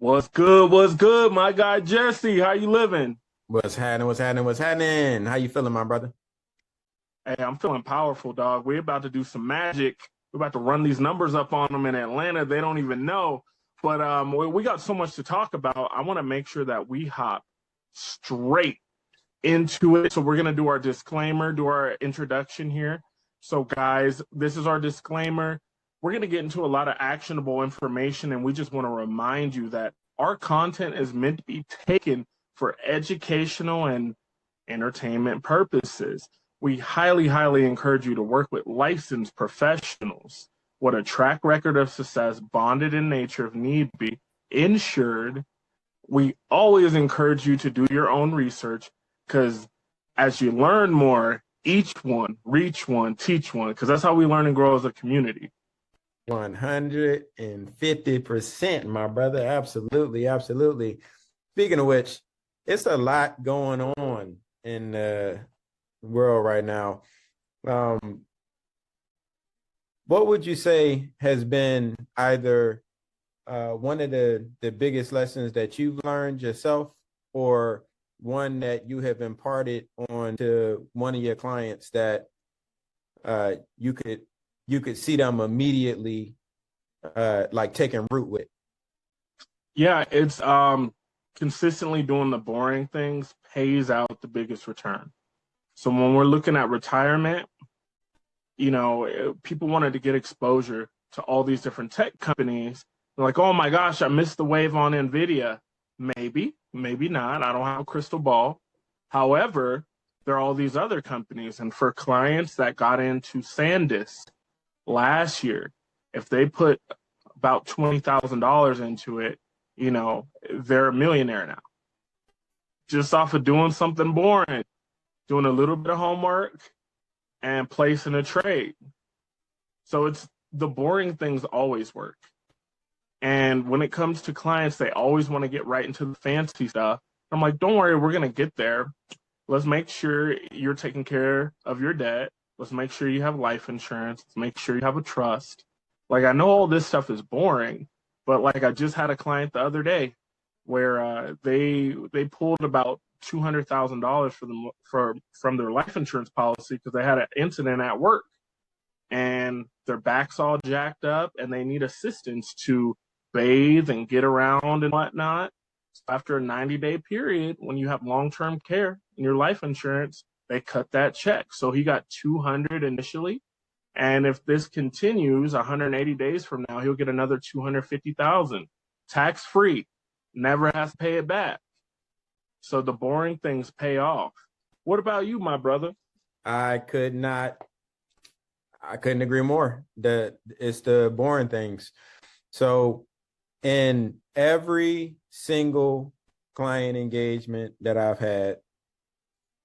What's good? What's good, my guy Jesse? How you living? What's happening? What's happening? What's happening? How you feeling, my brother? Hey, I'm feeling powerful, dog. We're about to do some magic. We're about to run these numbers up on them in Atlanta. They don't even know. But we got so much to talk about. I want to make sure that we hop straight into it. So we're gonna do our disclaimer, do our introduction here. So, guys, this is our disclaimer. We're gonna get into a lot of actionable information, and we just want to remind you that our content is meant to be taken for educational and entertainment purposes. We highly, highly encourage you to work with licensed professionals with a track record of success, bonded in nature if need be, insured. We always encourage you to do your own research because as you learn more, each one, reach one, teach one, because that's how we learn and grow as a community. 150%, my brother. Absolutely, absolutely. Speaking of which, it's a lot going on in the world right now. What would you say has been either one of the biggest lessons that you've learned yourself, or one that you have imparted on to one of your clients that you could see them immediately like taking root with? Yeah, it's consistently doing the boring things pays out the biggest return. So when we're looking at retirement, people wanted to get exposure to all these different tech companies. They're like, oh my gosh, I missed the wave on NVIDIA. Maybe, maybe not. I don't have a crystal ball. However, there are all these other companies. And for clients that got into SanDisk last year, if they put about $20,000 into it, they're a millionaire now. Just off of doing something boring, doing a little bit of homework and placing a trade. So it's the boring things always work. And when it comes to clients, they always want to get right into the fancy stuff. I'm like, don't worry, we're going to get there. Let's make sure you're taking care of your debt. Let's make sure you have life insurance. Let's make sure you have a trust. Like, I know all this stuff is boring, but like I just had a client the other day where they pulled about $200,000 from their life insurance policy because they had an incident at work and their back's all jacked up and they need assistance to bathe and get around and whatnot. So after a 90-day period, when you have long-term care in your life insurance, they cut that check. So he got 200 initially. And if this continues 180 days from now, he'll get another 250,000 tax-free, never has to pay it back. So the boring things pay off. What about you, my brother? I couldn't agree more. It's the boring things. So in every single client engagement that I've had,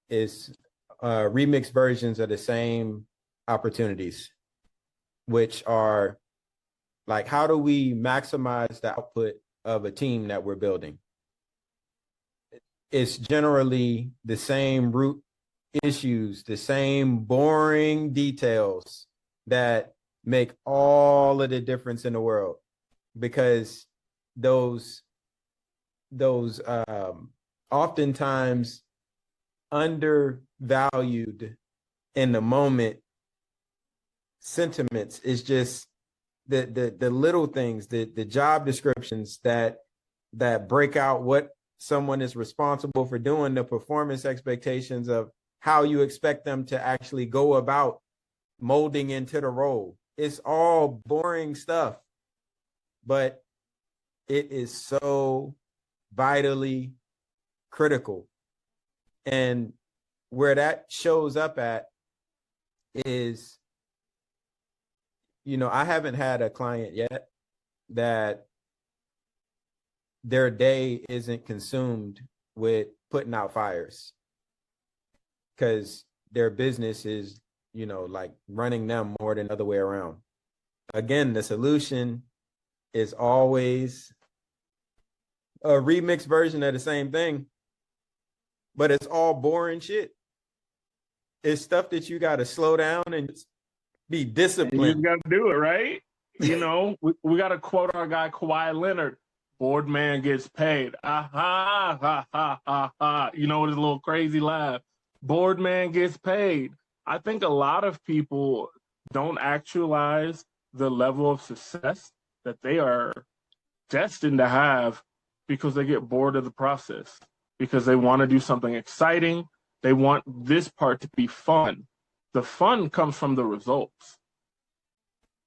is remixed versions of the same opportunities, which are like, how do we maximize the output of a team that we're building? It's generally the same root issues, the same boring details that make all of the difference in the world, because those oftentimes undervalued in the moment sentiments is just the little things, the job descriptions that break out what someone is responsible for doing, the performance expectations of how you expect them to actually go about molding into the role. It's all boring stuff, but it is so vitally critical. And where that shows up at is, I haven't had a client yet that their day isn't consumed with putting out fires, because their business is, like running them more than the other way around. Again, the solution is always a remixed version of the same thing, but it's all boring shit. It's stuff that you got to slow down and be disciplined. You got to do it, right? We got to quote our guy Leonard. Board man gets paid. Ah, ha, ha, ha, ha, ha. You know, with his little crazy laugh. Board man gets paid. I think a lot of people don't actualize the level of success that they are destined to have because they get bored of the process, because they want to do something exciting. They want this part to be fun. The fun comes from the results.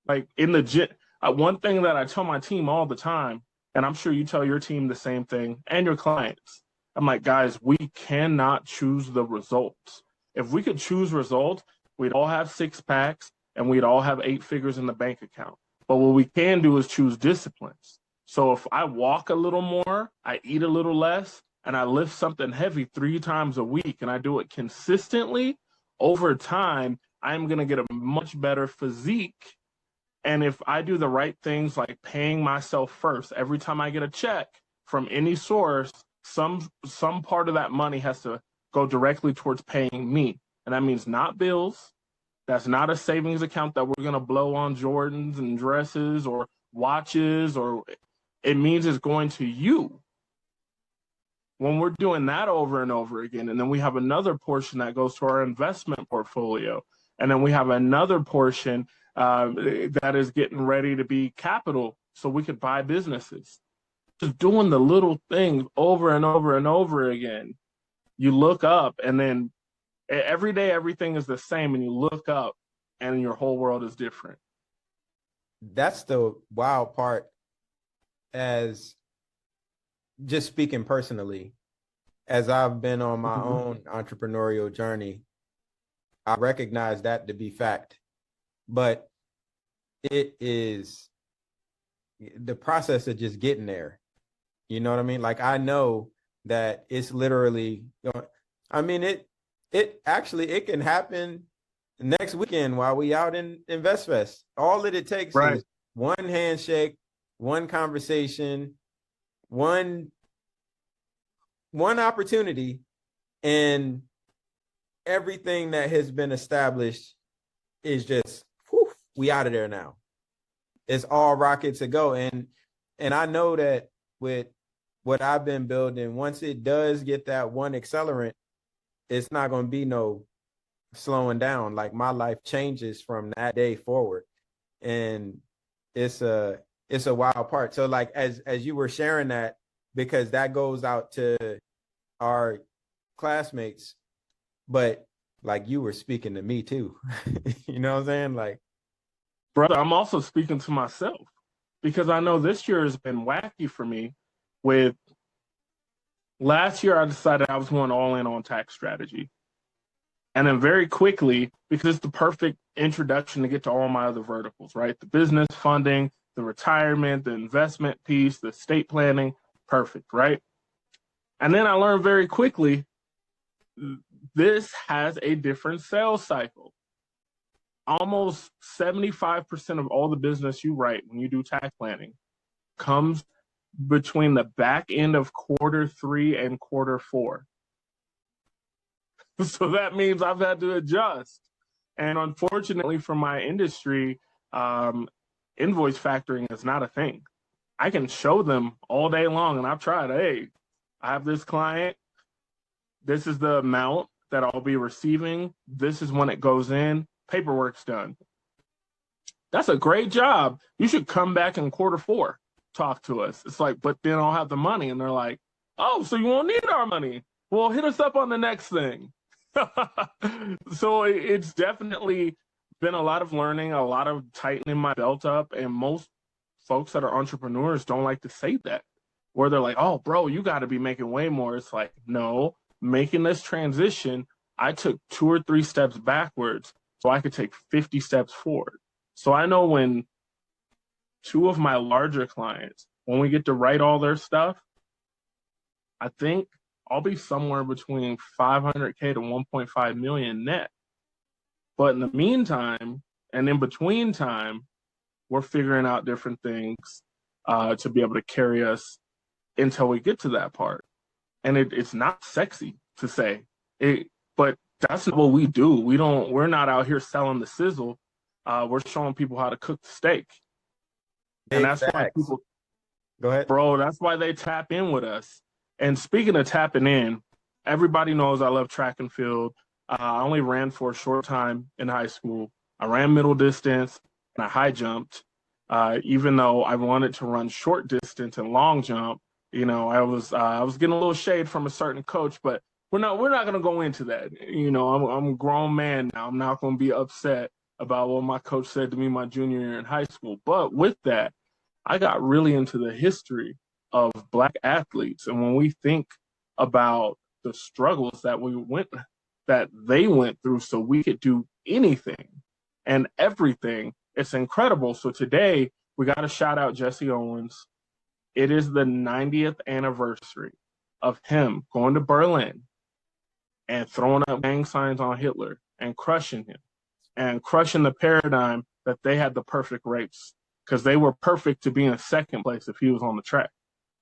Like in the gym, one thing that I tell my team all the time, and I'm sure you tell your team the same thing and your clients. I'm like, guys, we cannot choose the results. If we could choose results, we'd all have six packs and we'd all have 8 figures in the bank account. But what we can do is choose disciplines. So if I walk a little more, I eat a little less, and I lift something heavy 3 times a week, and I do it consistently, over time, I'm going to get a much better physique. And if I do the right things, like paying myself first, every time I get a check from any source, some part of that money has to go directly towards paying me. And that means not bills. That's not a savings account that we're going to blow on Jordans and dresses or watches, or it means it's going to you. When we're doing that over and over again, and then we have another portion that goes to our investment portfolio, and then we have another portion that is getting ready to be capital so we could buy businesses. Just doing the little things over and over and over again. You look up, and then every day everything is the same, and you look up and your whole world is different. That's the wild part. As just speaking personally, as I've been on my own entrepreneurial journey, I recognize that to be fact. But it is the process of just getting there. You know what I mean? Like, I know that it's literally, I mean, it can happen next weekend while we out in InvestFest. All that it takes is one handshake, one conversation, one opportunity, and everything that has been established is just, whew, we out of there now. It's all rocket to go. And I know that with what I've been building, once it does get that one accelerant, it's not going to be no slowing down. Like, my life changes from that day forward. And it's a wild part. So like, as you were sharing that, because that goes out to our classmates, but like, you were speaking to me too. You know what I'm saying? Like, brother, I'm also speaking to myself, because I know this year has been wacky for me. With last year, I decided I was going all in on tax strategy. And then very quickly, because it's the perfect introduction to get to all my other verticals, right? The business funding, the retirement, the investment piece, the estate planning, perfect, right? And then I learned very quickly, this has a different sales cycle. Almost 75% of all the business you write when you do tax planning comes between the back end of Q3 and Q4. So that means I've had to adjust. And unfortunately for my industry, invoice factoring is not a thing. I can show them all day long, and I've tried, hey, I have this client. This is the amount that I'll be receiving. This is when it goes in. Paperwork's done. That's a great job. You should come back in Q4, talk to us. It's like, but then I'll have the money. And they're like, oh, so you won't need our money. Well, hit us up on the next thing. So it's definitely been a lot of learning, a lot of tightening my belt up. And most folks that are entrepreneurs don't like to say that, where they're like, oh, bro, you got to be making way more. It's like, no, making this transition, I took 2 or 3 steps backwards so I could take 50 steps forward. So I know when 2 of my larger clients, when we get to write all their stuff, I think I'll be somewhere between 500K to 1.5 million net. But in the meantime, and in between time, we're figuring out different things to be able to carry us until we get to that part. And it's not sexy to say it, but that's not what we do. We're not out here selling the sizzle. We're showing people how to cook the steak. And that's why people, Go ahead. Bro, that's why they tap in with us. And speaking of tapping in, everybody knows I love track and field. I only ran for a short time in high school. I ran middle distance and I high jumped. Even though I wanted to run short distance and long jump, I was getting a little shade from a certain coach, but we're not gonna go into that. I'm a grown man now. I'm not gonna be upset about what my coach said to me my junior year in high school. But with that, I got really into the history of Black athletes. And when we think about the struggles that they went through so we could do anything and everything, it's incredible. So today we got to shout out Jesse Owens. It is the 90th anniversary of him going to Berlin and throwing up gang signs on Hitler and crushing him and crushing the paradigm that they had the perfect race because they were perfect to be in second place if he was on the track.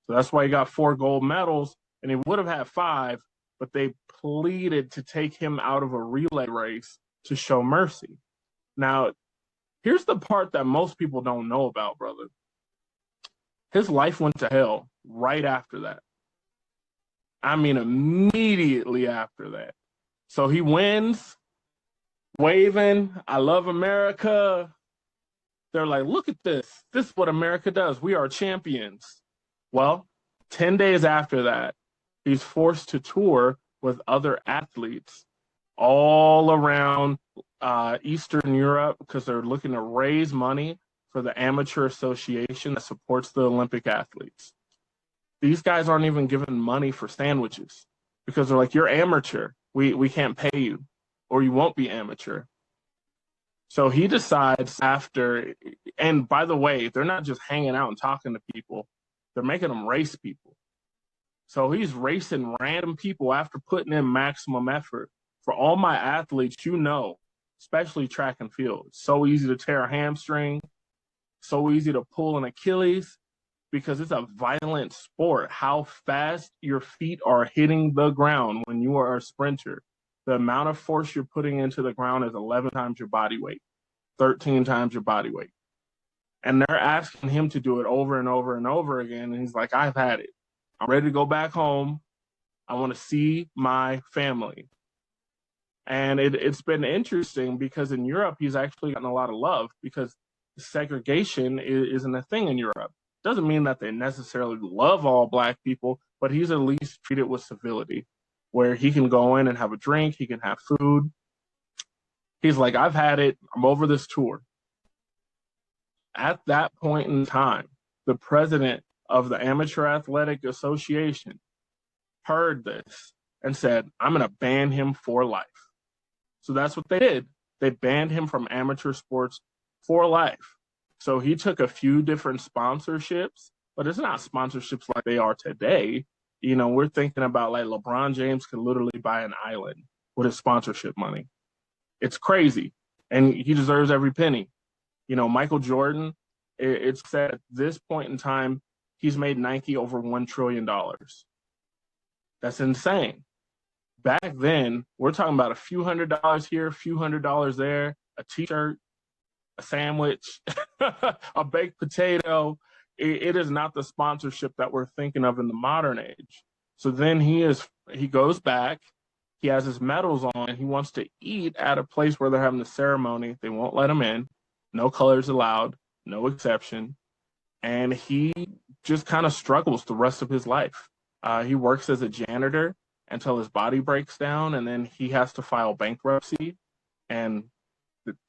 So that's why he got 4 gold medals, and he would have had 5, but they pleaded to take him out of a relay race to show mercy. Now, here's the part that most people don't know about, brother. His life went to hell right after that. I mean, immediately after that. So he wins, waving, I love America. They're like, look at this. This is what America does. We are champions. Well, 10 days after that, he's forced to tour with other athletes all around Eastern Europe because they're looking to raise money for the amateur association that supports the Olympic athletes. These guys aren't even given money for sandwiches because they're like, you're amateur. We can't pay you or you won't be amateur. So he decides after, and by the way, they're not just hanging out and talking to people, they're making them race people. So he's racing random people after putting in maximum effort. For all my athletes, especially track and field, it's so easy to tear a hamstring, so easy to pull an Achilles because it's a violent sport. How fast your feet are hitting the ground when you are a sprinter. The amount of force you're putting into the ground is 11 times your body weight, 13 times your body weight. And they're asking him to do it over and over and over again. And he's like, I've had it. I'm ready to go back home. I want to see my family. And it's been interesting because in Europe, he's actually gotten a lot of love because segregation isn't a thing in Europe. Doesn't mean that they necessarily love all Black people, but he's at least treated with civility where he can go in and have a drink. He can have food. He's like, I've had it. I'm over this tour. At that point in time, the president of the Amateur Athletic Association heard this and said, I'm going to ban him for life. So that's what they did. They banned him from amateur sports for life. So he took a few different sponsorships, but it's not sponsorships like they are today. We're thinking about like LeBron James could literally buy an island with his sponsorship money. It's crazy. And he deserves every penny. Michael Jordan, it's said at this point in time, he's made Nike over $1 trillion. That's insane. Back then, we're talking about a few $100s here, a few $100s there, a t-shirt, a sandwich, a baked potato. It is not the sponsorship that we're thinking of in the modern age. So then he goes back, he has his medals on, and he wants to eat at a place where they're having the ceremony. They won't let him in. No colors allowed, no exception. And he just kind of struggles the rest of his life. He works as a janitor until his body breaks down, and then he has to file bankruptcy. And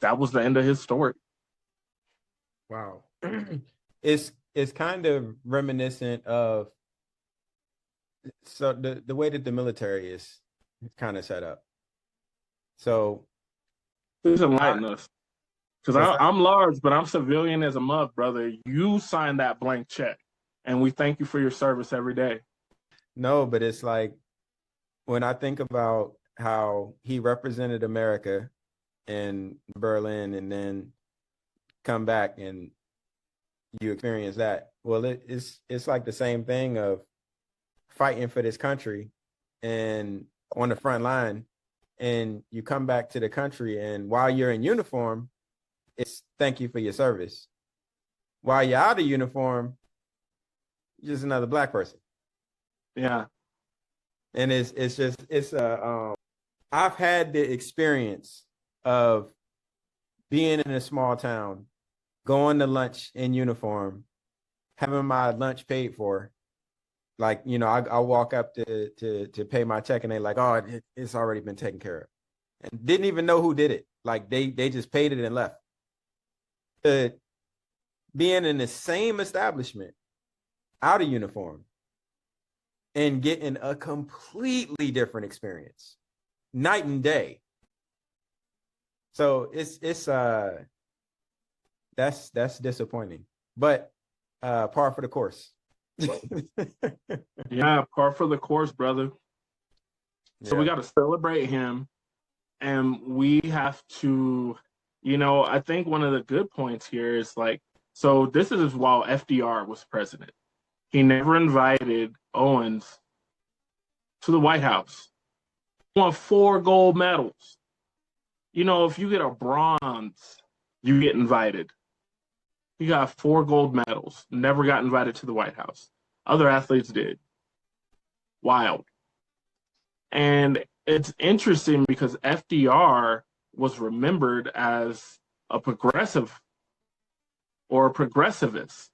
that was the end of his story. Wow. It's kind of reminiscent of the way that the military is kind of set up. So please enlighten us. Because I'm large, but I'm civilian as a mug, brother. You signed that blank check, and we thank you for your service every day. No, but it's like when I think about how he represented America in Berlin and then come back and you experience that. Well, it's like the same thing of fighting for this country and on the front line, and you come back to the country, and while you're in uniform, it's thank you for your service. While you're out of uniform, You're just another black person. Yeah. And I've had the experience of being in a small town, going to lunch in uniform, having my lunch paid for. Like, you know, I walk up to pay my check and they're like, oh, it's already been taken care of. And didn't even know who did it. Like they just paid it and left. Being in the same establishment, out of uniform, and getting a completely different experience, night and day. So that's disappointing, but par for the course. Yeah, par for the course, brother. So we got to celebrate him, and we have to, you know, I think one of the good points here is like, so this is while FDR was president. He never invited Owens to the White House. He won 4 gold medals. You know, if you get a bronze, you get invited. He got 4 gold medals, never got invited to the White House. Other athletes did. Wild. And it's interesting because FDR was remembered as a progressive or a progressivist.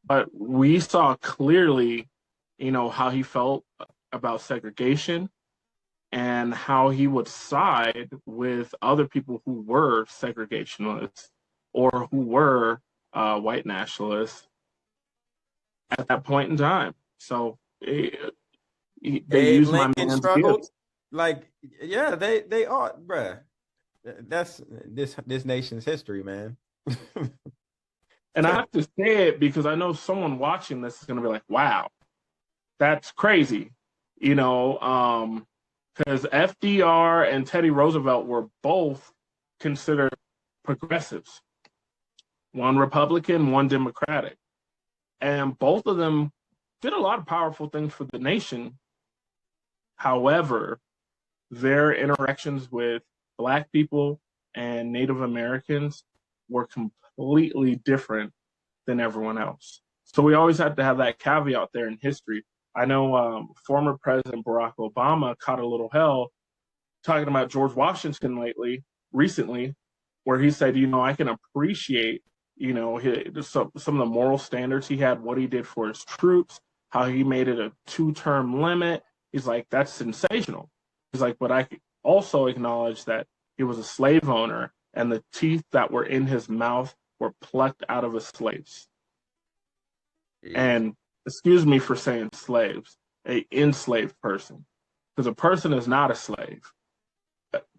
But we saw clearly, you know, how he felt about segregation and how he would side with other people who were segregationists or who were white nationalists at that point in time. So they used my Lincoln man's struggled. gifts. Like, yeah, they are, bruh. That's this nation's history, man. And I have to say it because I know someone watching this is going to be like, wow, that's crazy. You know, because FDR and Teddy Roosevelt were both considered progressives. One Republican, one Democratic. And both of them did a lot of powerful things for the nation. However, their interactions with Black people and Native Americans were completely different than everyone else. So we always had to have that caveat there in history. I know former President Barack Obama caught a little hell talking about George Washington recently, where he said, you know, I can appreciate, you know, some of the moral standards he had, what he did for his troops, how he made it a 2-term limit. He's like, that's sensational. He's like, but I also acknowledge that he was a slave owner and the teeth that were in his mouth were plucked out of his slaves. And excuse me for saying slaves, a enslaved person, because a person is not a slave.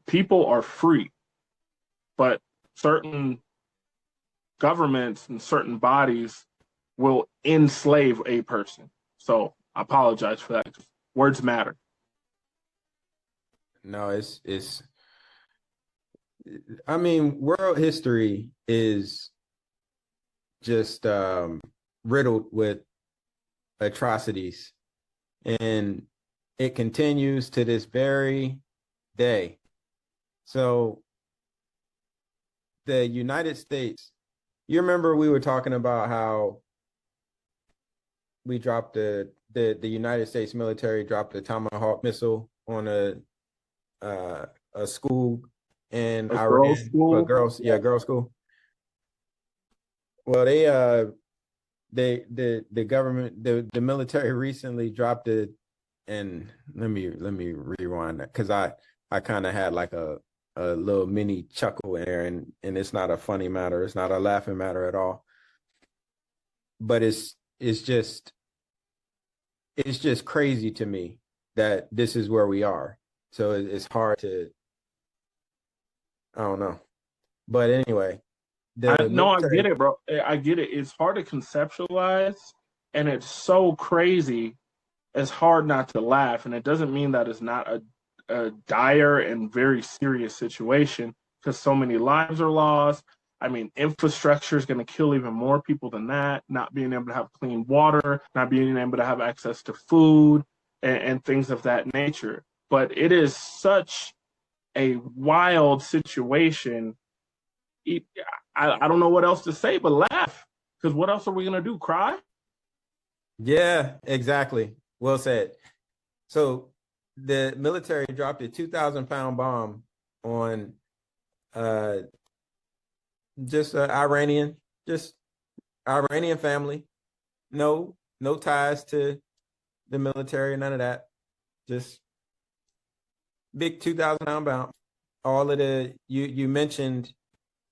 People are free, but certain governments and certain bodies will enslave a person. So I apologize for that. Words matter. No, I mean, world history is just riddled with atrocities, and it continues to this very day. So the United States, you remember we were talking about how we dropped the United States military dropped a Tomahawk missile on a school in Iran, school? girls school. Well, the government, the military recently dropped it, and let me rewind that because I kind of had like a little mini chuckle in there, and it's not a funny matter, it's not a laughing matter at all, but it's just crazy to me that this is where we are. So it's hard to, I don't know, but anyway. I get it, bro. I get it. It's hard to conceptualize, and it's so crazy. It's hard not to laugh, and it doesn't mean that it's not a dire and very serious situation because so many lives are lost. I mean, infrastructure is going to kill even more people than that. Not being able to have clean water, not being able to have access to food, and things of that nature. But it is such a wild situation. I don't know what else to say but laugh, because what else are we going to do? Cry? Yeah, exactly. Well said. So the military dropped a 2,000-pound bomb on uh just just Iranian family. No ties to the military, none of that. Just big 2,000-pound bomb. All of the you mentioned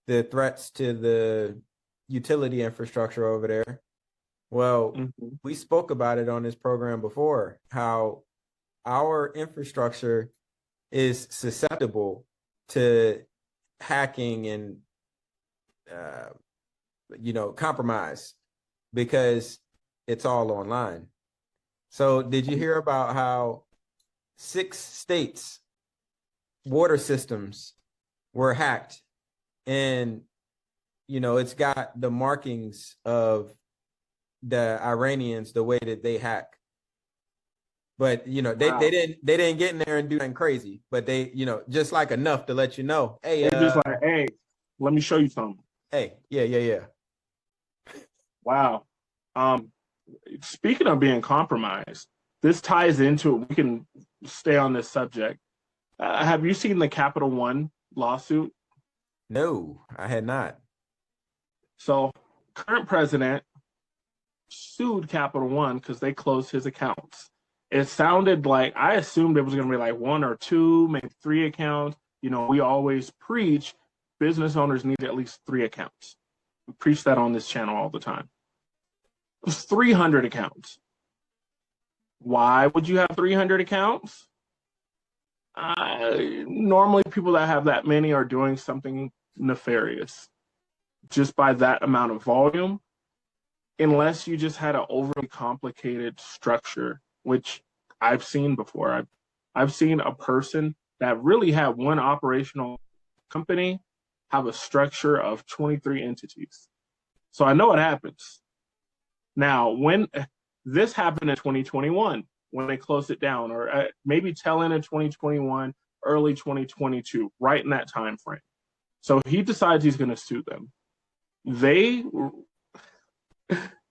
the threats to the utility infrastructure over there. Well, Mm-hmm. we spoke about it on this program before, how our infrastructure is susceptible to hacking and uh, compromise because it's all online. So, did you hear about how 6 states' water systems were hacked, and it's got the markings of the Iranians, the way that they hack. But Wow. they didn't get in there and do anything crazy, but they just like enough to let you know, hey, They just like, hey, let me show you something. hey, yeah. Wow. Um, Speaking of being compromised, this ties into it. We can stay on this subject. Have you seen the Capital One lawsuit? No, I had not. So, current president sued Capital One because they closed his accounts. It sounded like I assumed it was going to be like one or two, maybe three accounts. We always preach business owners need at least three accounts. We preach that on this channel all the time. It was 300 accounts. Why would you have 300 accounts? Normally, people that have that many are doing something nefarious just by that amount of volume, unless you just had an overly complicated structure, which I've seen before. I've seen a person that really had one operational company have a structure of 23 entities. So I know it happens. Now, when this happened in 2021, when they closed it down, or maybe tail end in 2021, early 2022, right in that time frame. So he decides he's going to sue them. They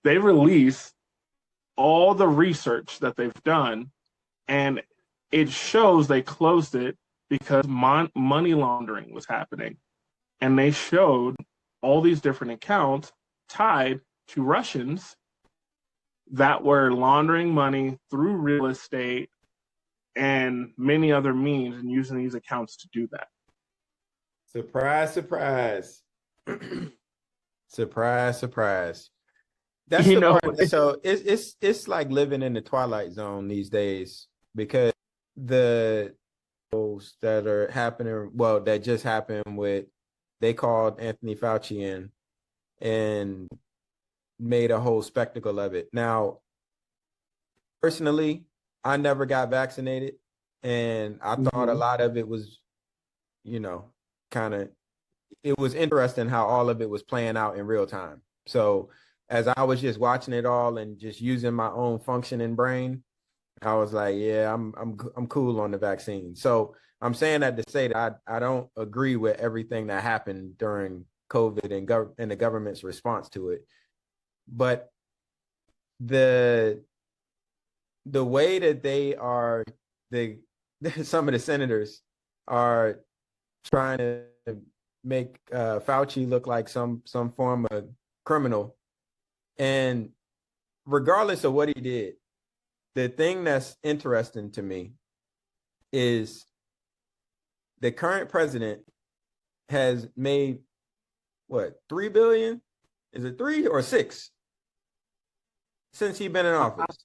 they release all the research that they've done, and it shows they closed it because money laundering was happening, and they showed all these different accounts tied to Russians that were laundering money through real estate and many other means and using these accounts to do that. Surprise, surprise. Surprise, surprise. That's You the know, part. So it's like living in the twilight zone these days because the that are happening, well, that just happened with, they called Anthony Fauci in and made a whole spectacle of it. Now, personally, I never got vaccinated, and I thought a lot of it was, kind of, it was interesting how all of it was playing out in real time. So as I was just watching it all and just using my own functioning brain, I was like, yeah, I'm cool on the vaccine. So I'm saying that to say that I don't agree with everything that happened during COVID and the government's response to it. But the way that the some of the senators are trying to make Fauci look like some form of criminal, and regardless of what he did, the thing that's interesting to me is the current president has made what, 3 billion? Is it 3 or 6 since he's been in office?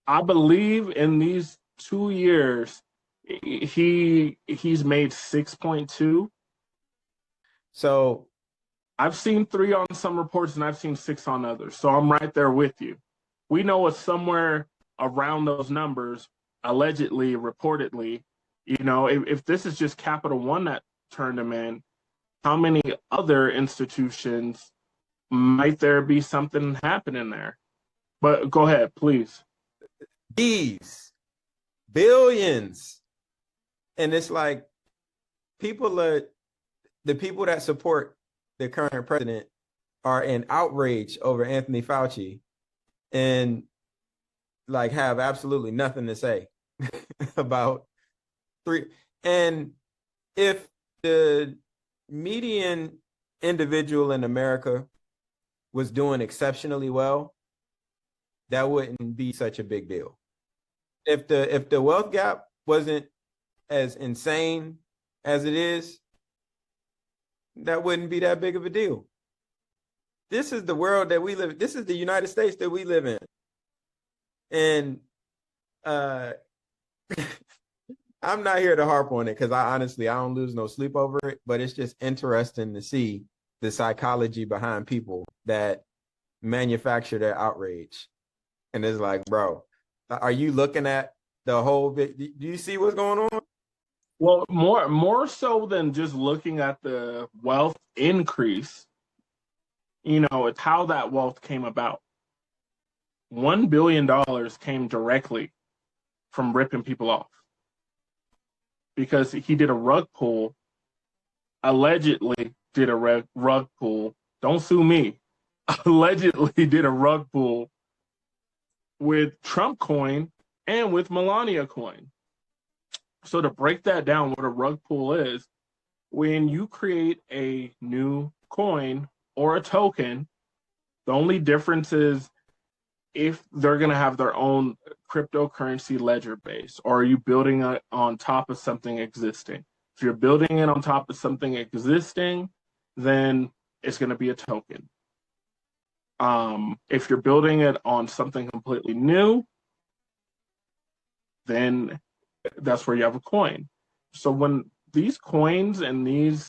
I believe in these 2 years, he's made 6.2. So I've seen three on some reports and I've seen six on others. So I'm right there with you. We know it's somewhere around those numbers, allegedly, reportedly. If this is just Capital One that turned him in, how many other institutions might there be something happening there? But go ahead, please. these billions, and it's like the people that support the current president are in outrage over Anthony Fauci, and like have absolutely nothing to say about three. And if the median individual in America was doing exceptionally well, that wouldn't be such a big deal. If the wealth gap wasn't as insane as it is, that wouldn't be that big of a deal. This is the world that we live. This is the United States that we live in. And I'm not here to harp on it because I don't lose no sleep over it, but it's just interesting to see the psychology behind people that manufacture their outrage. And it's like, bro, are you looking at the whole bit? Do you see what's going on? Well, more so than just looking at the wealth increase, it's how that wealth came about. $1 billion came directly from ripping people off because he did a rug pull, allegedly did a rug pull. Don't sue me. Allegedly did a rug pull with Trump coin and with Melania coin. So to break that down, what a rug pull is, when you create a new coin or a token, the only difference is if they're going to have their own cryptocurrency ledger base, or are you building it on top of something existing? If you're building it on top of something existing, then it's going to be a token. If you're building it on something completely new, then that's where you have a coin. So when these coins and these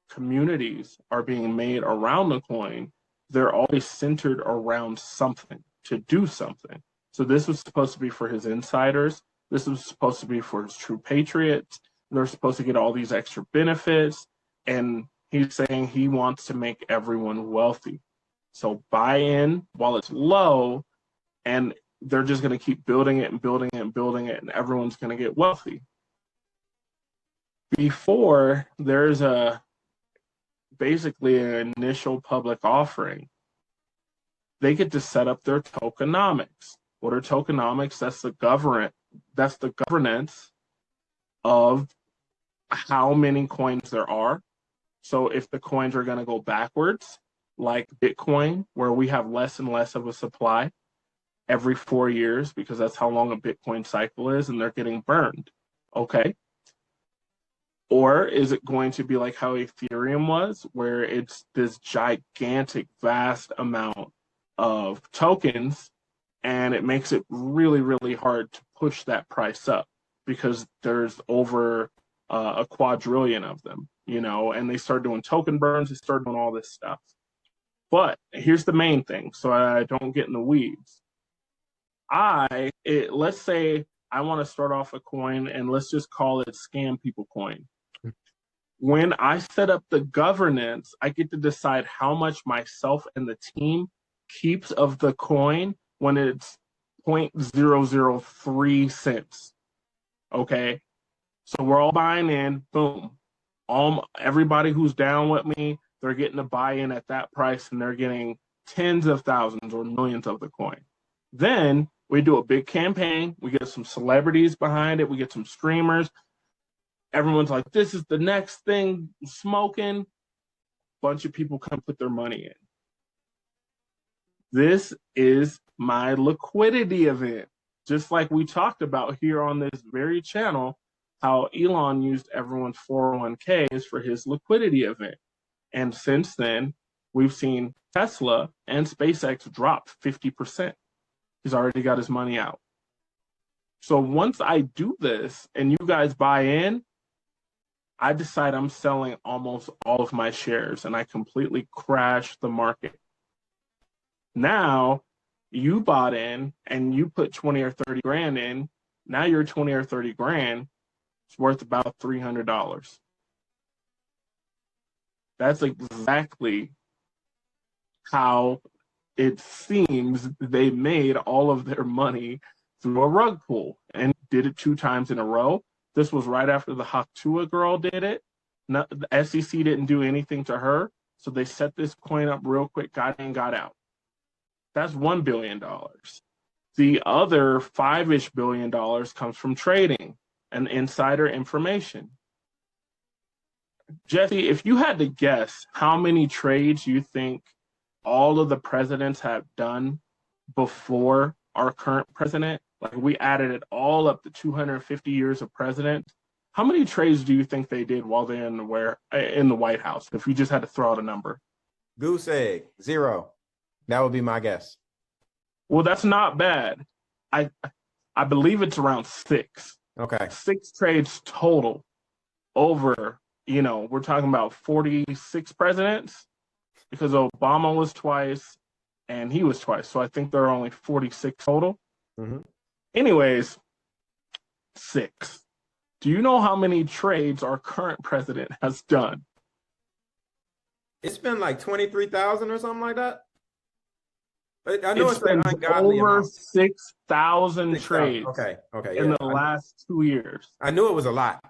communities are being made around the coin, they're always centered around something, to do something. So this was supposed to be for his insiders. This was supposed to be for his true patriots. They're supposed to get all these extra benefits. And he's saying he wants to make everyone wealthy. So buy in while it's low, and they're just going to keep building it and building it and building it, and everyone's going to get wealthy. Before there's basically an initial public offering, they get to set up their tokenomics. What are tokenomics? That's the governance of how many coins there are. So if the coins are going to go backwards, like Bitcoin, where we have less and less of a supply every 4 years, because that's how long a Bitcoin cycle is, and they're getting burned. Okay. Or is it going to be like how Ethereum was, where it's this gigantic, vast amount of tokens, and it makes it really, really hard to push that price up because there's over a quadrillion of them, and they start doing token burns, they start doing all this stuff. But here's the main thing, so I don't get in the weeds. Let's say I want to start off a coin, and let's just call it Scam People Coin. When I set up the governance, I get to decide how much myself and the team keeps of the coin when it's 0.003 cents. Okay? So we're all buying in, boom. Everybody who's down with me, they're getting a buy-in at that price, and they're getting tens of thousands or millions of the coin. Then we do a big campaign. We get some celebrities behind it. We get some streamers. Everyone's like, this is the next thing smoking. Bunch of people come put their money in. This is my liquidity event. Just like we talked about here on this very channel, how Elon used everyone's 401ks for his liquidity event. And since then, we've seen Tesla and SpaceX drop 50%. He's already got his money out. So once I do this and you guys buy in, I decide I'm selling almost all of my shares, and I completely crash the market. Now you bought in and you put 20 or 30 grand in. Now your 20 or 30 grand is worth about $300. That's exactly how it seems they made all of their money through a rug pull, and did it 2 times in a row. This was right after the Haktua girl did it. The SEC didn't do anything to her, so they set this coin up real quick, got in, got out. That's $1 billion. The other $5-ish billion comes from trading and insider information. Jesse, if you had to guess how many trades you think all of the presidents have done before our current president, like we added it all up to 250 years of president, how many trades do you think they did while they're in the White House? If you just had to throw out a number. Goose egg, 0. That would be my guess. Well, that's not bad. I believe it's around 6. Okay. 6 trades total over, we're talking about 46 presidents because Obama was twice and he was twice. So I think there are only 46 total. Mm-hmm. Anyways, 6. Do you know how many trades our current president has done? It's been like 23,000 or something like that. I know it's been ungodly over amount. 6,000 trades. Okay. In the last 2 years. I knew it was a lot.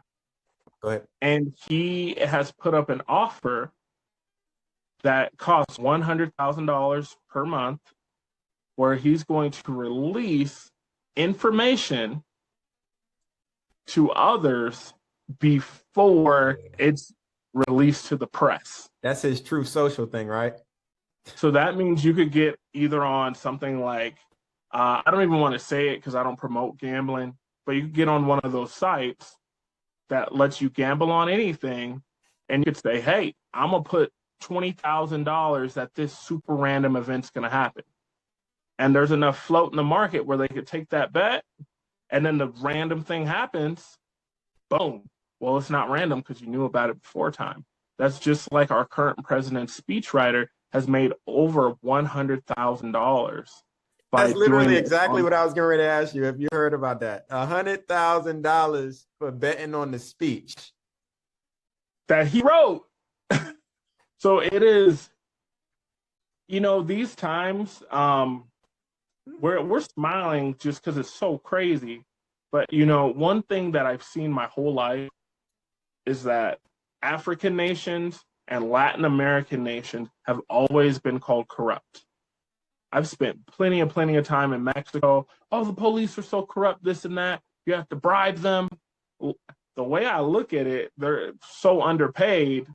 Go ahead. And he has put up an offer that costs $100,000 per month, where he's going to release information to others before it's released to the press. That's his True Social thing, right? So that means you could get either on something like, I don't even want to say it because I don't promote gambling, but you could get on one of those sites that lets you gamble on anything, and you could say, hey, I'm going to put $20,000 that this super random event's going to happen. And there's enough float in the market where they could take that bet, and then the random thing happens, boom. Well, it's not random because you knew about it before time. That's just like our current president's speechwriter has made over $100,000. That's literally exactly what I was getting ready to ask you. If you heard about that, $100,000 for betting on the speech that he wrote. So it is, these times, we're smiling just because it's so crazy. But, one thing that I've seen my whole life is that African nations and Latin American nations have always been called corrupt. I've spent plenty of time in Mexico. Oh, the police are so corrupt, this and that. You have to bribe them. The way I look at it, they're so underpaid.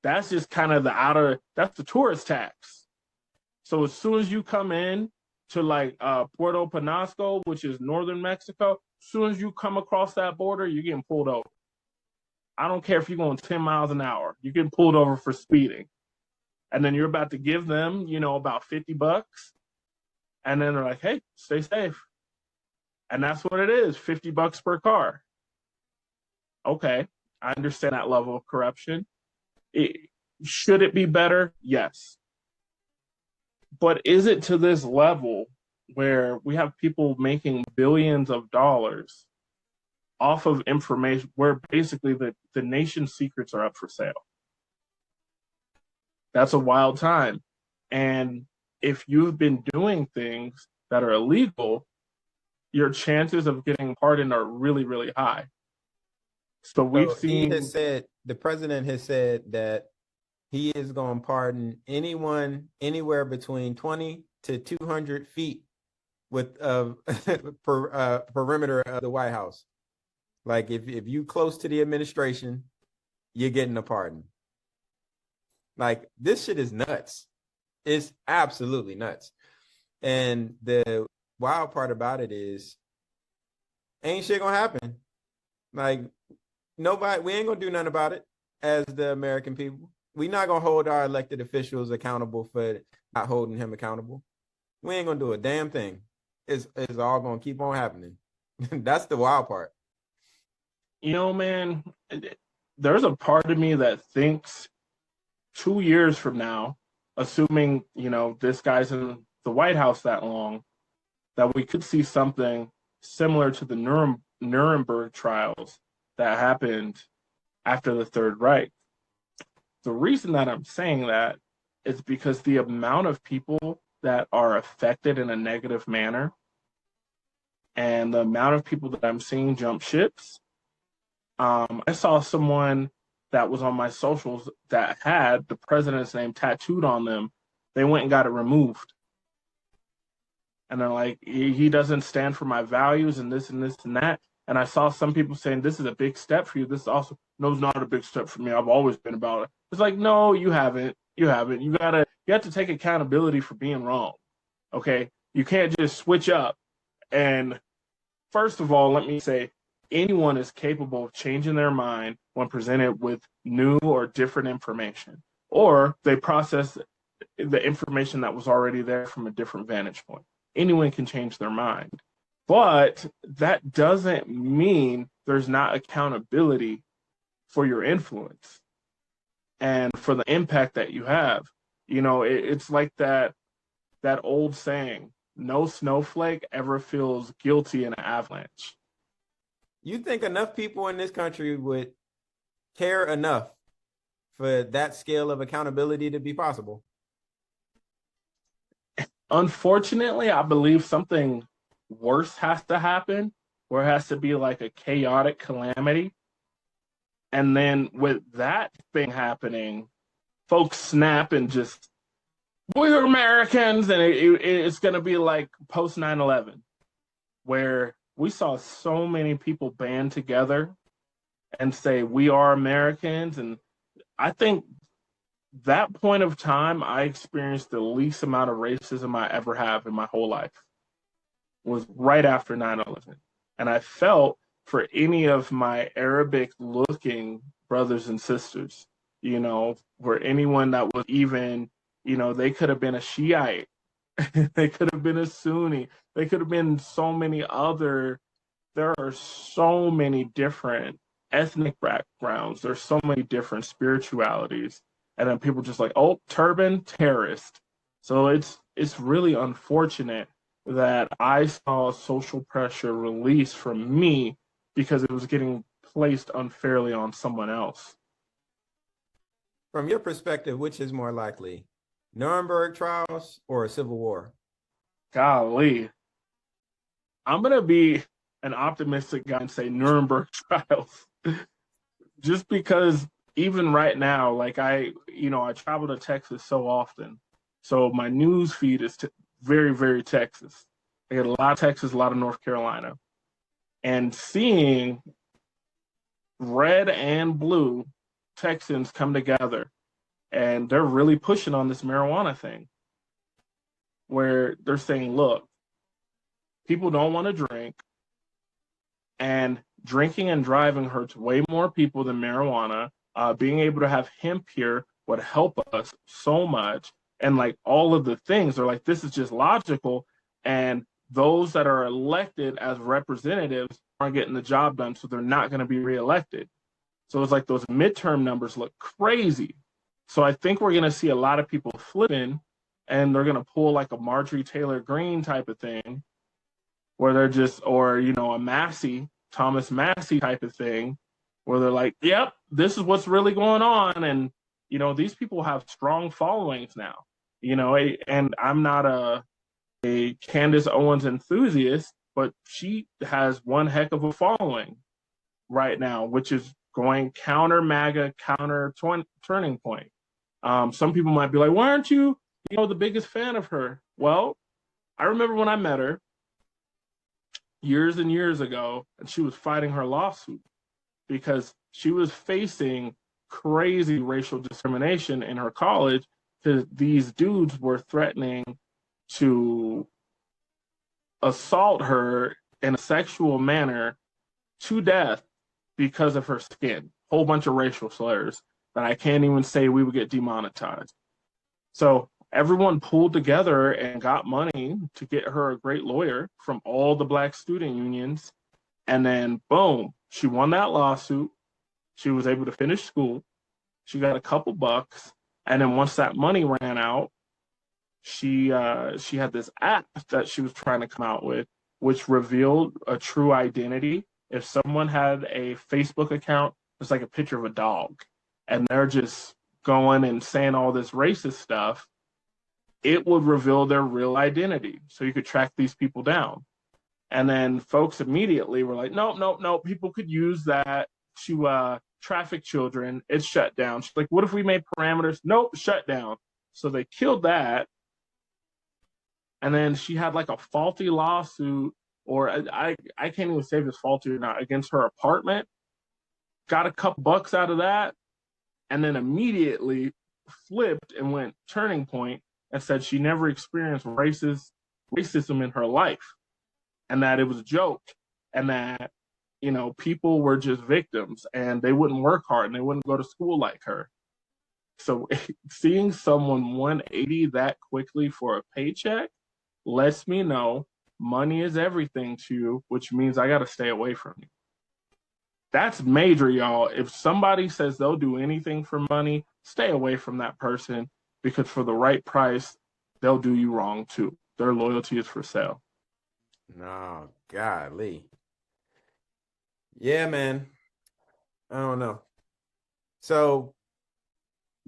That's just kind of that's the tourist tax. So as soon as you come in to like Puerto Penasco, which is northern Mexico, as soon as you come across that border, you're getting pulled over. I don't care if you're going 10 miles an hour. You're getting pulled over for speeding. And then you're about to give them, about $50. And then they're like, hey, stay safe. And that's what it is, $50 per car. Okay, I understand that level of corruption. Should it be better? Yes. But is it to this level where we have people making billions of dollars off of information where basically the nation's secrets are up for sale? That's a wild time. And if you've been doing things that are illegal, your chances of getting pardoned are really, really high. So we've seen... the president has said that he is going to pardon anyone anywhere between 20 to 200 feet with perimeter of the White House. Like if you close to the administration, you're getting a pardon. Like this shit is nuts. It's absolutely nuts. And the wild part about it is ain't shit gonna happen. Like we ain't gonna do nothing about it as the American people. We're not gonna hold our elected officials accountable for not holding him accountable. We ain't gonna do a damn thing. It's all gonna keep on happening. That's the wild part. Man, there's a part of me that thinks 2 years from now, assuming, this guy's in the White House that long, that we could see something similar to the Nuremberg trials that happened after the Third Reich. The reason that I'm saying that is because the amount of people that are affected in a negative manner and the amount of people that I'm seeing jump ships. I saw someone that was on my socials that had the president's name tattooed on them. They went and got it removed. And they're like, he doesn't stand for my values and this and this and that. And I saw some people saying, this is a big step for you. This is also, no, it's not a big step for me. I've always been about it. It's like, no, you haven't. You haven't. You have to take accountability for being wrong. Okay. You can't just switch up. And first of all, let me say, anyone is capable of changing their mind when presented with new or different information, or they process the information that was already there from a different vantage point. Anyone can change their mind. But that doesn't mean there's not accountability for your influence and for the impact that you have. It's like that old saying, no snowflake ever feels guilty in an avalanche. You think enough people in this country would care enough for that scale of accountability to be possible? Unfortunately, I believe something worse has to happen, where it has to be like a chaotic calamity. And then with that thing happening, folks snap and just, we're Americans. And it's going to be like post 9/11, where we saw so many people band together and say, we are Americans. And I think that point of time, I experienced the least amount of racism I ever have in my whole life was right after 9/11. And I felt for any of my Arabic looking brothers and sisters, for anyone that was even, they could have been a Shiite, they could have been a Sunni, they could have been so many other, there are so many different ethnic backgrounds, there's so many different spiritualities. And then people just like, oh, turban, terrorist. So it's really unfortunate that I saw social pressure released from me because it was getting placed unfairly on someone else. From your perspective, which is more likely, Nuremberg trials or a civil war? Golly. I'm going to be an optimistic guy and say Nuremberg trials. Just because even right now, like I travel to Texas so often. So my news feed is very, very Texas. I get a lot of Texas, a lot of North Carolina. And seeing red and blue Texans come together, and they're really pushing on this marijuana thing, where they're saying, look, people don't want to drink, and drinking and driving hurts way more people than marijuana. Being able to have hemp here would help us so much. And like all of the things are like, this is just logical. And those that are elected as representatives aren't getting the job done, so they're not going to be reelected. So it's like those midterm numbers look crazy. So I think we're going to see a lot of people flipping, and they're going to pull like a Marjorie Taylor Greene type of thing, where they're just, or, a Massey, Thomas Massey type of thing, where they're like, yep, this is what's really going on. And, these people have strong followings now, and I'm not a Candace Owens enthusiast, but she has one heck of a following right now, which is going counter MAGA, counter Turning Point. Some people might be like, why aren't you, the biggest fan of her? Well, I remember when I met her years and years ago, and she was fighting her lawsuit because she was facing crazy racial discrimination in her college because these dudes were threatening to assault her in a sexual manner to death because of her skin. Whole bunch of racial slurs that I can't even say we would get demonetized. So everyone pulled together and got money to get her a great lawyer from all the Black student unions. And then, boom, she won that lawsuit. She was able to finish school. She got a couple bucks. And then once that money ran out, she had this app that she was trying to come out with, which revealed a true identity. If someone had a Facebook account, it's like a picture of a dog, and they're just going and saying all this racist stuff, it would reveal their real identity. So you could track these people down. And then folks immediately were like, no, people could use that to traffic children. It's shut down. She's like, what if we made parameters? Nope, shut down. So they killed that. and then she had like a faulty lawsuit, or I can't even say if it's faulty or not, against her apartment. Got a couple bucks out of that, and then immediately flipped and went turning point and said she never experienced racism in her life, and that it was a joke, and that people were just victims and they wouldn't work hard and they wouldn't go to school like her. So seeing someone 180 that quickly for a paycheck lets me know money is everything to you, which means I got to stay away from you. That's major, y'all. If somebody says they'll do anything for money, stay away from that person, because for the right price, they'll do you wrong too. Their loyalty is for sale. No, golly. Yeah, man. I don't know. So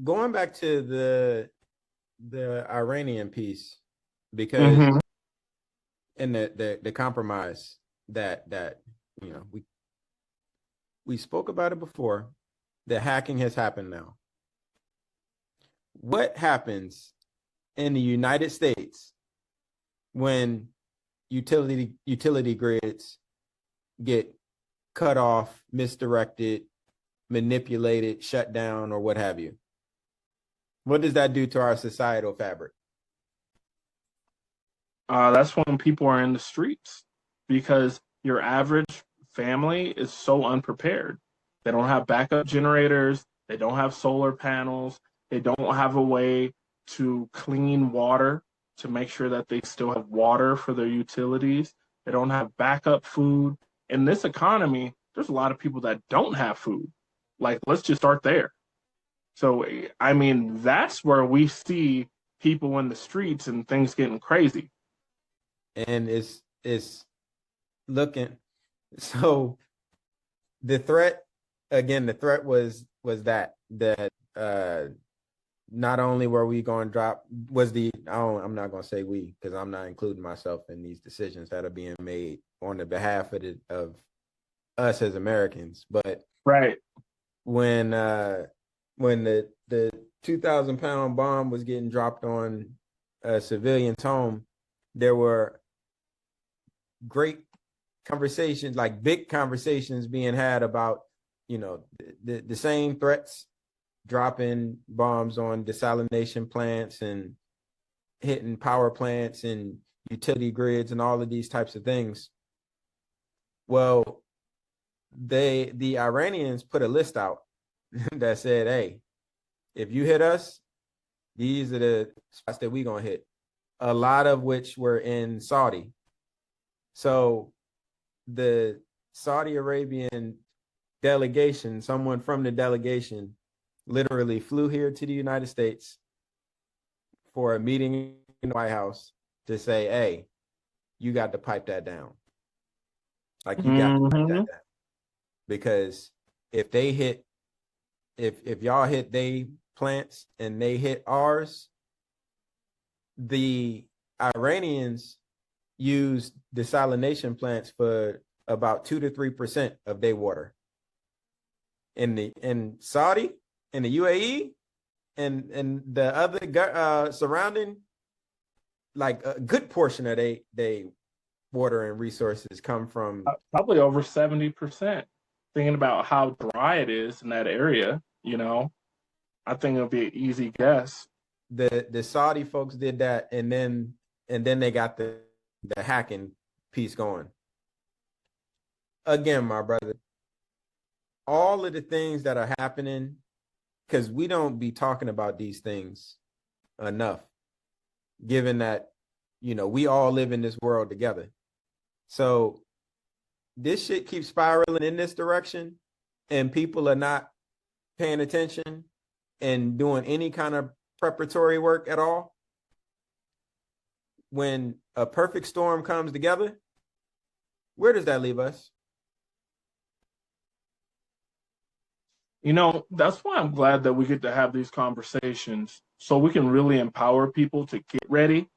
going back to the Iranian piece, because in the compromise that we spoke about it before, the hacking has happened now. What happens in the United States when utility grids get cut off, misdirected, manipulated, shut down, or what have you? What does that do to our societal fabric? That's when people are in the streets, because your average family is so unprepared. They don't have backup generators. They don't have solar panels. They don't have a way to clean water to make sure that they still have water for their utilities. They don't have backup food. In this economy, there's a lot of people that don't have food. Like, let's just start there. So, I mean, that's where we see people in the streets and things getting crazy. And it's looking, so the threat was that not only were we going to drop, I'm not going to say we, because I'm not including myself in these decisions that are being made on the behalf of us as Americans, but right when the 2,000-pound bomb was getting dropped on a civilian's home, there were great conversations, like big conversations being had about, the same threats, dropping bombs on desalination plants and hitting power plants and utility grids and all of these types of things. Well, the Iranians put a list out that said, hey, if you hit us, these are the spots that we're going to hit, a lot of which were in Saudi. So the Saudi Arabian delegation, someone from the delegation, literally flew here to the United States for a meeting in the White House to say, hey, you got to pipe that down. Like, you got to pipe that down. Because if they hit, if y'all hit they plants and they hit ours, the Iranians use desalination plants for about 2 to 3% of their water. In Saudi, in the UAE, and the other surrounding, like a good portion of they water and resources come from probably over 70%. Thinking about how dry it is in that area, I think it'll be an easy guess. The Saudi folks did that, and then they got the hacking piece going. Again, my brother, all of the things that are happening, because we don't be talking about these things enough, given that, we all live in this world together. So this shit keeps spiraling in this direction, and people are not paying attention and doing any kind of preparatory work at all. When a perfect storm comes together, where does that leave us? That's why I'm glad that we get to have these conversations, so we can really empower people to get ready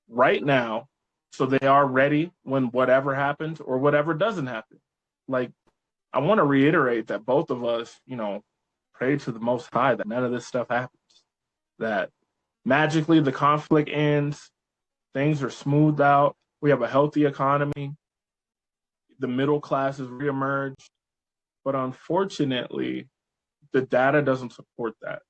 right now, so they are ready when whatever happens or whatever doesn't happen. Like, I want to reiterate that both of us, pray to the Most High that none of this stuff happens, that magically the conflict ends, Things are smoothed out. We have a healthy economy. The middle class has reemerged. But unfortunately, the data doesn't support that.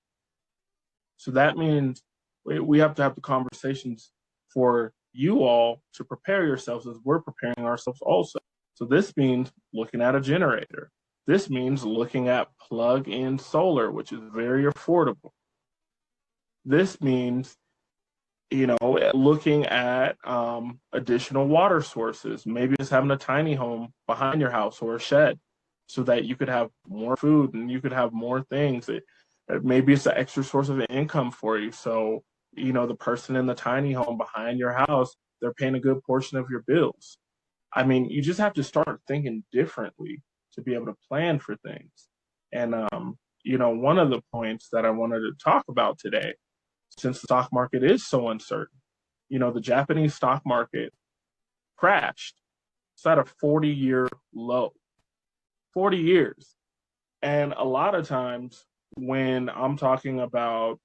So that means we have to have the conversations for you all to prepare yourselves as we're preparing ourselves also. So this means looking at a generator. This means looking at plug-in solar, which is very affordable. This means, looking at additional water sources. Maybe just having a tiny home behind your house or a shed so that you could have more food and you could have more things. Maybe it's an extra source of income for you. So, the person in the tiny home behind your house, they're paying a good portion of your bills. I mean, you just have to start thinking differently to be able to plan for things. And, one of the points that I wanted to talk about today, since the stock market is so uncertain, the Japanese stock market crashed. It's at a 40-year low. 40 years. And a lot of times when I'm talking about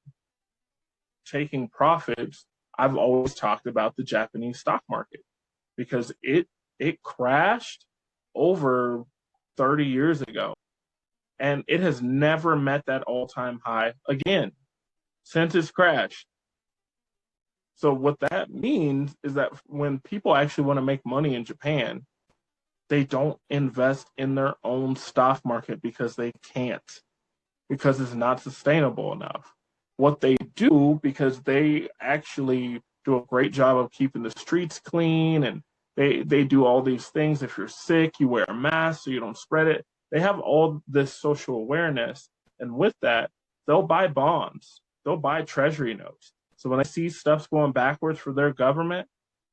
taking profits, I've always talked about the Japanese stock market because it crashed over 30 years ago. And it has never met that all-time high again since its crash. So what that means is that when people actually want to make money in Japan, they don't invest in their own stock market because they can't, because it's not sustainable enough. What they do, because they actually do a great job of keeping the streets clean, and they do all these things. If you're sick, you wear a mask so you don't spread it. They have all this social awareness. And with that, they'll buy bonds. They'll buy treasury notes. So when they see stuff's going backwards for their government,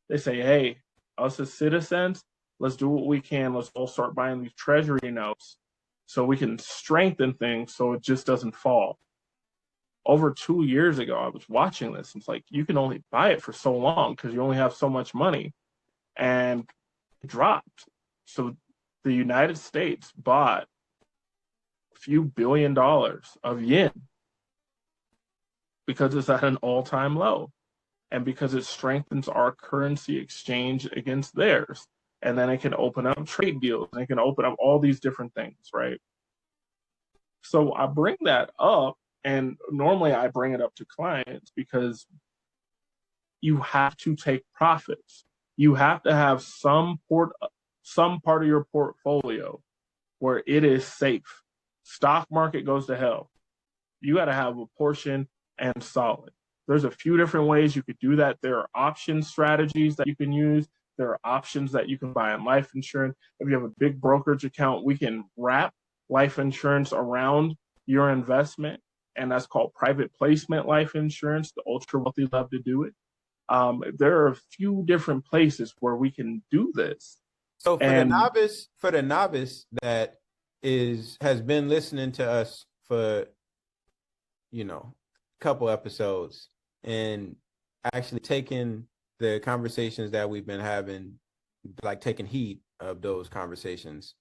they say, hey, us as citizens, let's do what we can. Let's all start buying these treasury notes so we can strengthen things so it just doesn't fall. Over 2 years ago, I was watching this. And it's like, you can only buy it for so long because you only have so much money. And it dropped. So the United States bought a few $1 billion of yen because it's at an all-time low and because it strengthens our currency exchange against theirs. And then it can open up trade deals and it can open up all these different things, right? So I bring that up, and normally I bring it up to clients because you have to take profits. You have to have some part of your portfolio where it is safe. Stock market goes to hell. You got to have a portion and solid. There's a few different ways you could do that. There are option strategies that you can use. There are options that you can buy in life insurance. If you have a big brokerage account, we can wrap life insurance around your investment, and that's called private placement life insurance. The ultra wealthy love to do it. There are a few different places where we can do this. So for the novice that has been listening to us for, a couple episodes and actually taking the conversations that we've been having, like taking heed of those conversations,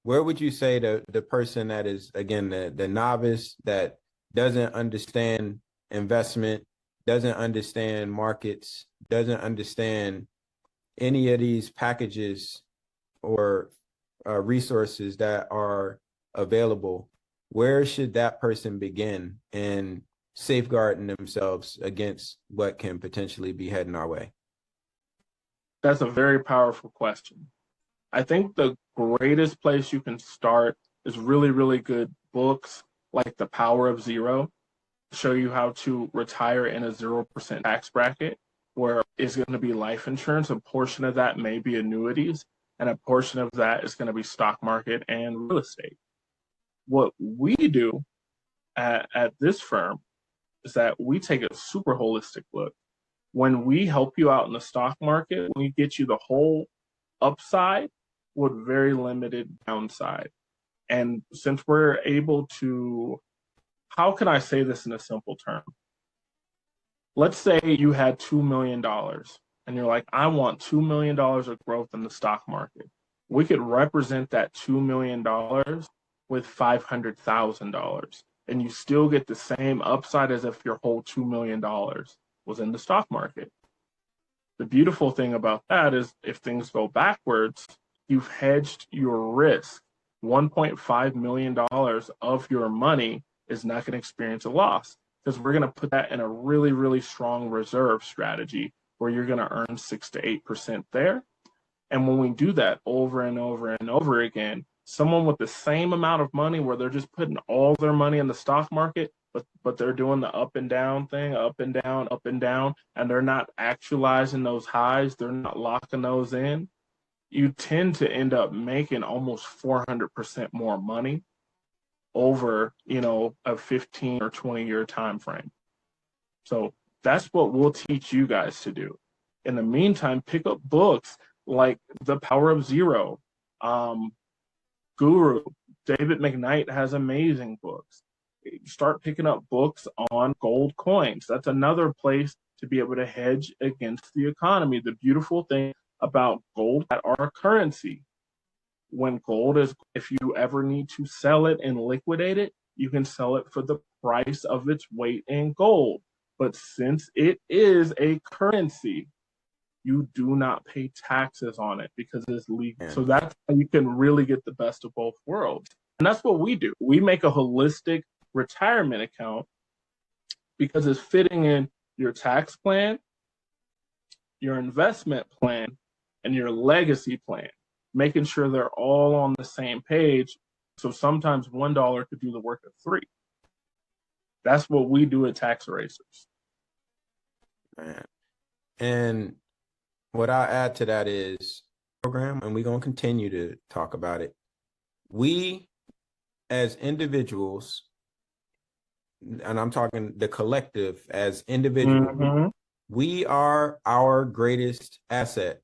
where would you say the person that is, again, the novice that doesn't understand investment, doesn't understand markets, doesn't understand any of these packages or resources that are available, where should that person begin in safeguarding themselves against what can potentially be heading our way? That's a very powerful question. I think the greatest place you can start is really, really good books like The Power of Zero, show you how to retire in a 0% tax bracket, where it's going to be life insurance. A portion of that may be annuities, and a portion of that is going to be stock market and real estate. What we do at this firm is that we take a super holistic look. When we help you out in the stock market, we get you the whole upside with very limited downside. And since we're able to, how can I say this in a simple term? Let's say you had $2 million and you're like, I want $2 million of growth in the stock market. We could represent that $2 million with $500,000, and you still get the same upside as if your whole $2 million was in the stock market. The beautiful thing about that is if things go backwards, you've hedged your risk. $1.5 million of your money is not going to experience a loss because we're going to put that in a really, really strong reserve strategy where you're going to earn 6 to 8% there. And when we do that over and over and over again, someone with the same amount of money where they're just putting all their money in the stock market, but they're doing the up and down thing, up and down, and they're not actualizing those highs, they're not locking those in, you tend to end up making almost 400% more money over, a 15 or 20-year time frame. So that's what we'll teach you guys to do. In the meantime, pick up books like The Power of Zero. Guru, David McKnight has amazing books. Start picking up books on gold coins. That's another place to be able to hedge against the economy. The beautiful thing about gold at our currency, when gold is, if you ever need to sell it and liquidate it, you can sell it for the price of its weight in gold. But since it is a currency, you do not pay taxes on it because it's legal. So that's how you can really get the best of both worlds. And that's what we do. We make a holistic retirement account because it's fitting in your tax plan, your investment plan, and your legacy plan, making sure they're all on the same page. So sometimes $1 could do the work of 3. That's what we do at Tax Erasers. Man. And what I add to that is program, and we're going to continue to talk about it. We, as individuals, and I'm talking the collective as individuals, we are our greatest asset.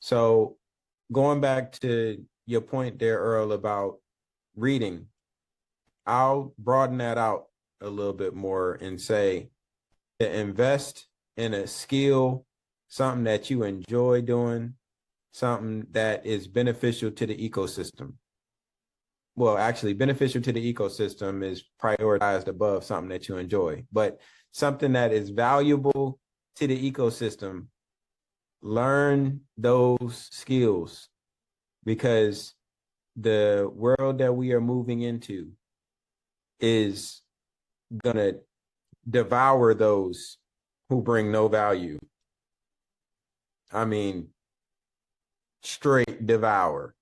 So going back to your point there, Earl, about reading, I'll broaden that out a little bit more and say to invest in a skill, something that you enjoy doing, something that is beneficial to the ecosystem. Well, actually, beneficial to the ecosystem is prioritized above something that you enjoy, but something that is valuable to the ecosystem, learn those skills, because the world that we are moving into is going to devour those who bring no value. I mean, straight devour.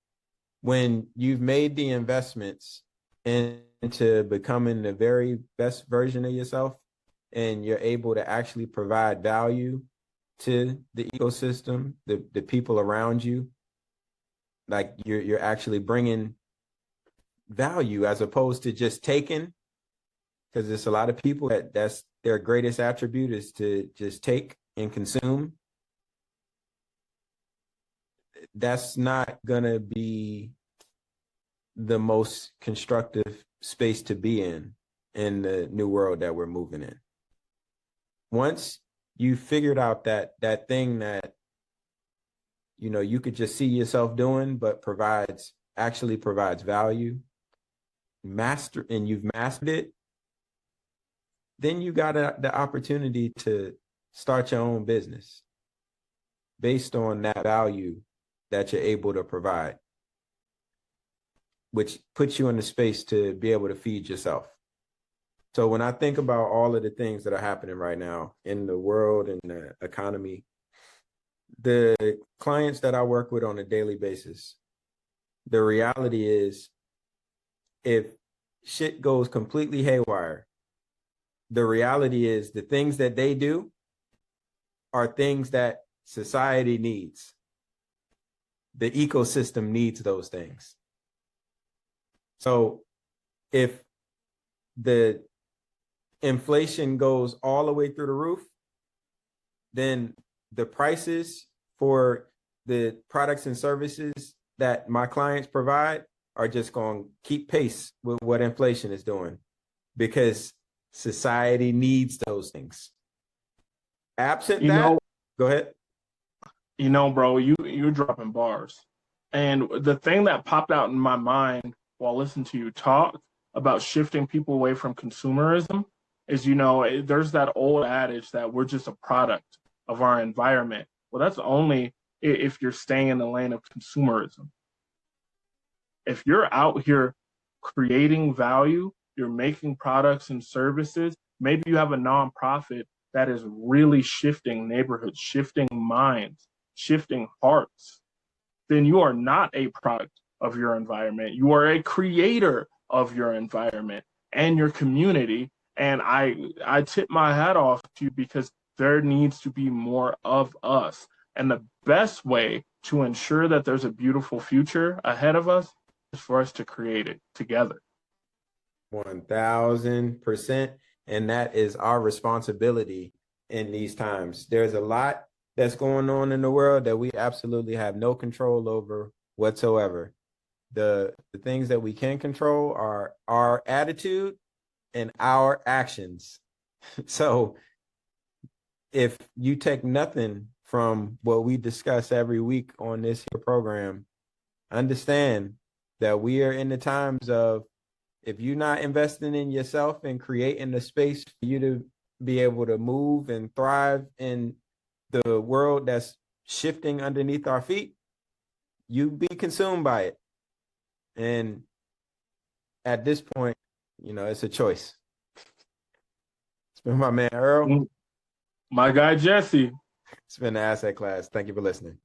When you've made the investments into becoming the very best version of yourself, and you're able to actually provide value to the ecosystem, the people around you, like you're actually bringing value as opposed to just taking, because there's a lot of people that's their greatest attribute is to just take and consume. That's not going to be the most constructive space to be in the new world that we're moving in. Once you figured out that thing that, you could just see yourself doing, but actually provides value, and you've mastered it, then you got the opportunity to start your own business based on that value that you're able to provide, which puts you in the space to be able to feed yourself. So when I think about all of the things that are happening right now in the world and the economy, the clients that I work with on a daily basis, the reality is if shit goes completely haywire, the reality is the things that they do are things that society needs. The ecosystem needs those things. So if the inflation goes all the way through the roof, then the prices for the products and services that my clients provide are just going to keep pace with what inflation is doing, because society needs those things. Absent that, go ahead. Bro, you're dropping bars. And the thing that popped out in my mind while listening to you talk about shifting people away from consumerism is, there's that old adage that we're just a product of our environment. Well, that's only if you're staying in the lane of consumerism. If you're out here creating value, you're making products and services, maybe you have a nonprofit that is really shifting neighborhoods, shifting minds, shifting hearts, then you are not a product of your environment. You are a creator of your environment and your community. And I tip my hat off to you because there needs to be more of us. And the best way to ensure that there's a beautiful future ahead of us is for us to create it together. 1000%. And that is our responsibility in these times. There's a lot that's going on in the world that we absolutely have no control over whatsoever. The things that we can control are our attitude and our actions. So if you take nothing from what we discuss every week on this here program, understand that we are in the times of, if you're not investing in yourself and creating the space for you to be able to move and thrive in the world that's shifting underneath our feet, you be consumed by it. And at this point, it's a choice. It's been my man, Earl. My guy, Jesse. It's been the Asset Class. Thank you for listening.